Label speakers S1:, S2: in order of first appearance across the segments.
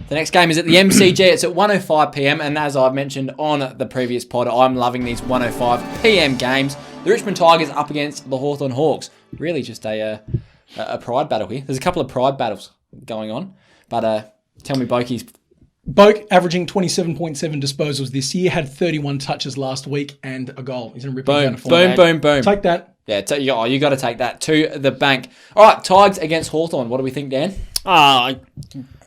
S1: The next game is at the MCG. It's at 1:05 p.m. And as I've mentioned on the previous pod, I'm loving these 1:05 p.m. games. The Richmond Tigers up against the Hawthorn Hawks. Really just a pride battle here. There's a couple of pride battles going on. But tell me,
S2: Boak averaging 27.7 disposals this year, had 31 touches last week and a goal. He's in a ripping
S1: boom.
S2: Take that.
S1: Yeah, you got to take that to the bank. All right, Tigers against Hawthorn. What do we think, Dan?
S3: I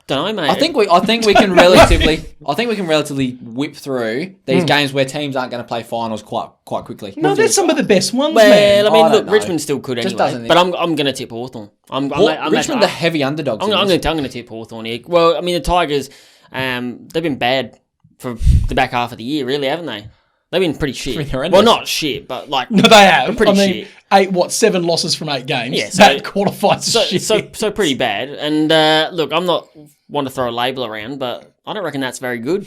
S3: don't know, mate.
S1: I think we can relatively whip through these games where teams aren't going to play finals quite quickly.
S2: No, they're some of the best ones, man.
S3: Well, I mean, look, Richmond still could anyway. But I'm going to tip Hawthorn.
S1: Richmond, the heavy underdogs.
S3: I'm going to tip Hawthorn here. Well, I mean, the Tigers, they've been bad for the back half of the year, really, haven't they? They've been pretty shit.
S1: Well,
S3: not shit, but like...
S2: No, they have.
S3: Pretty shit.
S2: 7 losses from 8 games.
S3: Yeah,
S2: that qualifies as shit.
S3: So pretty bad. And look, I'm not one to throw a label around, but I don't reckon that's very good,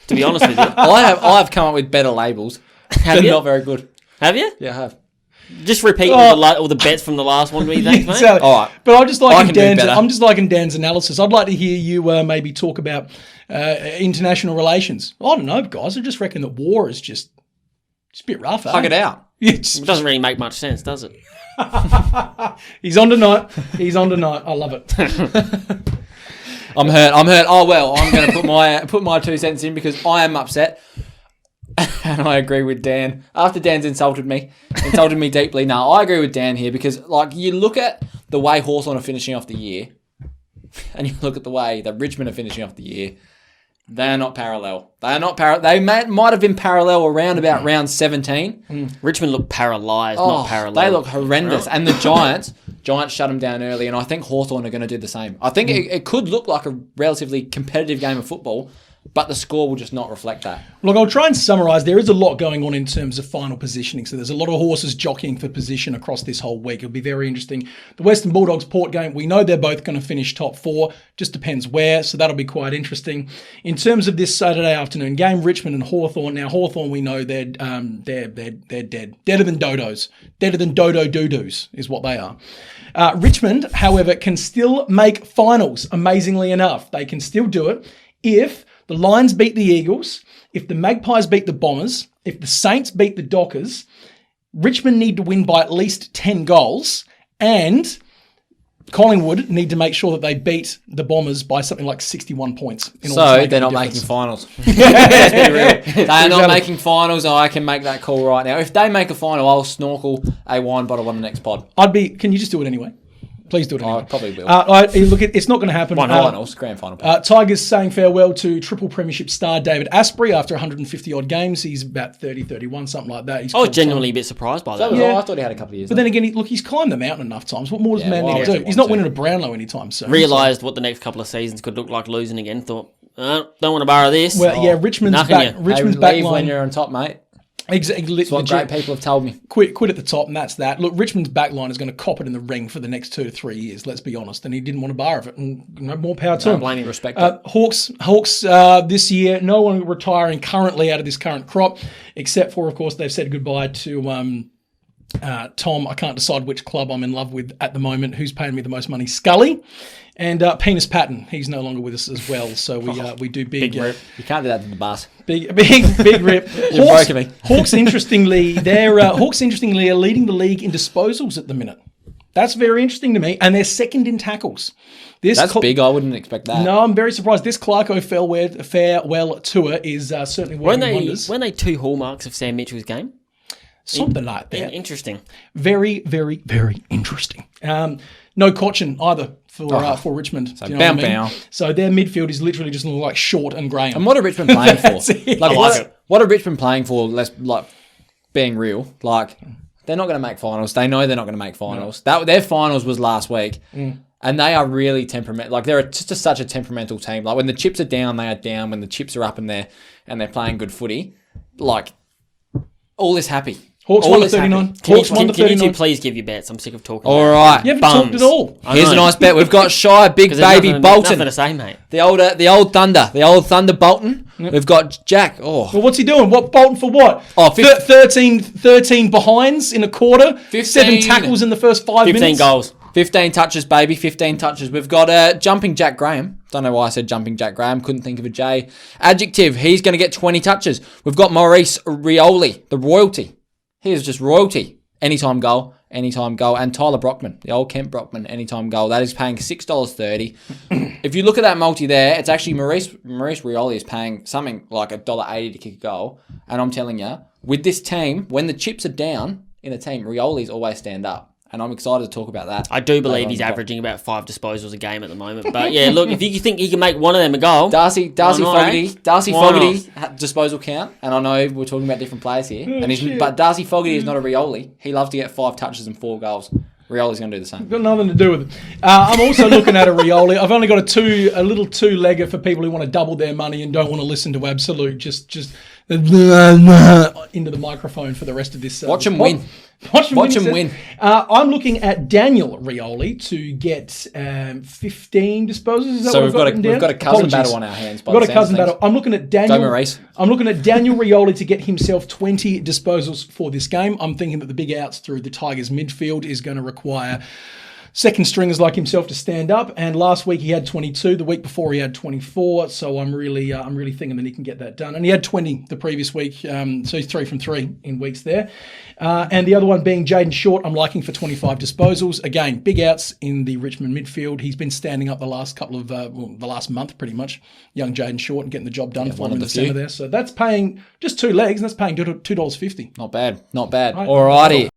S3: to be honest with you.
S1: I have come up with better labels. They're not very good.
S3: Have you?
S1: Yeah, I have.
S3: Just repeat all the bets from the last one, do you think, mate?
S2: Exactly.
S1: All right.
S2: But I'm just liking Dan's analysis. I'd like to hear you maybe talk about international relations. I don't know, guys. I just reckon that war is just a bit rough.
S1: Hug it out.
S3: It doesn't really make much sense, does it?
S2: He's on tonight. I love it.
S1: I'm hurt. Oh well, I'm going to put my 2 cents in because I am upset. And I agree with Dan. After Dan's insulted me deeply. No, I agree with Dan here because, like, you look at the way Hawthorn are finishing off the year, and you look at the way that Richmond are finishing off the year. They're not parallel. They might have been parallel around about round 17.
S3: Richmond look paralysed, not parallel.
S1: They look horrendous. Right. And the Giants shut them down early, and I think Hawthorn are going to do the same. I think it could look like a relatively competitive game of football, but the score will just not reflect that.
S2: Look, I'll try and summarise. There is a lot going on in terms of final positioning. So there's a lot of horses jockeying for position across this whole week. It'll be very interesting. The Western Bulldogs Port game, we know they're both going to finish top 4. Just depends where. So that'll be quite interesting. In terms of this Saturday afternoon game, Richmond and Hawthorn. Now, Hawthorn, we know they're dead. Deader than dodos. Deader than dodo doo-doos is what they are. Richmond, however, can still make finals, amazingly enough. They can still do it if the Lions beat the Eagles, if the Magpies beat the Bombers, if the Saints beat the Dockers. Richmond need to win by at least 10 goals, and Collingwood need to make sure that they beat the Bombers by something like 61 points.
S1: So they're not making finals. Let's be real. They're not making finals. I can make that call right now. If they make a final, I'll snorkel a wine bottle on the next pod.
S2: Can you just do it anyway? Please do it anyway.
S1: I probably will.
S2: Look, it's not going to happen.
S1: Grand final.
S2: Tigers saying farewell to triple premiership star David Asprey after 150-odd games. He's about 30, 31, something like that.
S3: I was genuinely a bit surprised by that.
S1: I thought he had a couple of years.
S2: But then again, he's climbed the mountain enough times. What more does man need to do? He's not winning a Brownlow anytime soon.
S3: Realised what the next couple of seasons could look like losing again. Thought, don't want to borrow this.
S2: Well, Richmond's back. Richmond's back line.
S1: When you're on top, mate.
S2: Exactly.
S1: That's what great people have told me.
S2: Quit at the top, and that's that. Look, Richmond's backline is going to cop it in the ring for the next 2 to 3 years, let's be honest, and he didn't want to bar of it, and more power to him.
S1: Blaming respect.
S2: Hawks this year, no one retiring currently out of this current crop, except for, of course, they've said goodbye to Tom. I can't decide which club I'm in love with at the moment. Who's paying me the most money? Scully. And Penis Patton, he's no longer with us as well. So we do big
S1: rip. You can't do that to the bus.
S2: Big rip. Hawks interestingly, are leading the league in disposals at the minute. That's very interesting to me, and they're second in tackles.
S1: That's big. I wouldn't expect that.
S2: No, I'm very surprised. This Clarko farewell tour is certainly working wonders.
S3: Weren't they 2 hallmarks of Sam Mitchell's game?
S2: Something like that.
S3: Interesting.
S2: Very, very, very interesting. No Cochin either for Richmond.
S1: So bow.
S2: So their midfield is literally just like Short and Graham.
S1: And what are Richmond playing for? What are Richmond playing for? Being real, they're not going to make finals. They know they're not going to make finals. No. Their finals was last week, and they are really temperamental. They're just such a temperamental team. Like when the chips are down, they are down. When the chips are up and they're playing good footy, all is happy.
S2: Hawks won the 39.
S3: Can you two please give your bets? I'm sick of talking.
S1: All right.
S2: You haven't talked at all.
S1: Here's a nice bet. We've got Shy, Big Baby, Bolton.
S3: Nothing to say, mate.
S1: The old Thunder Bolton. Yep. We've got Jack. Oh.
S2: Well, what's he doing? What Bolton for what? 13 behinds in a quarter. 7 tackles in the first 5 minutes.
S3: 15 goals.
S1: 15 touches, baby. 15 touches. We've got jumping Jack Graham. Don't know why I said jumping Jack Graham. Couldn't think of a J. Adjective, he's going to get 20 touches. We've got Maurice Rioli, the royalty. He is just royalty. Anytime goal. And Tyler Brockman, the old Kent Brockman, anytime goal. That is paying $6.30. If you look at that multi there, it's actually Maurice Rioli is paying something like $1.80 to kick a goal. And I'm telling you, with this team, when the chips are down in a team, Rioli's always stand up. And I'm excited to talk about that.
S3: I do believe he's averaging about 5 disposals a game at the moment. But yeah, look, if you think he can make one of them a goal,
S1: Darcy Fogarty disposal count. And I know we're talking about different players here, but Darcy Fogarty is not a Rioli. He loves to get 5 touches and 4 goals. Rioli's going to do the same.
S2: Got nothing to do with it. I'm also looking at a Rioli. I've only got a little two-legger for people who want to double their money and don't want to listen to absolute just into the microphone for the rest of this.
S1: Watch him win.
S2: Watch him win. I'm looking at Daniel Rioli to get 15 disposals. Is that
S1: So
S2: what
S1: we've got a cousin battle on our hands.
S2: We've got a cousin battle. I'm looking at Daniel.
S1: Go Maurice.
S2: I'm looking at Daniel Rioli to get himself 20 disposals for this game. I'm thinking that the big outs through the Tigers midfield is going to require second stringers like himself to stand up. And last week he had 22. The week before he had 24. So I'm really thinking that he can get that done. And he had 20 the previous week. So he's 3 from 3 in weeks there. And the other one being Jaden Short, I'm liking for 25 disposals. Again, big outs in the Richmond midfield. He's been standing up the last couple of, the last month pretty much. Young Jaden Short and getting the job done for him in the centre there. So that's paying just 2 legs and that's paying $2.50.
S1: Not bad. Alrighty.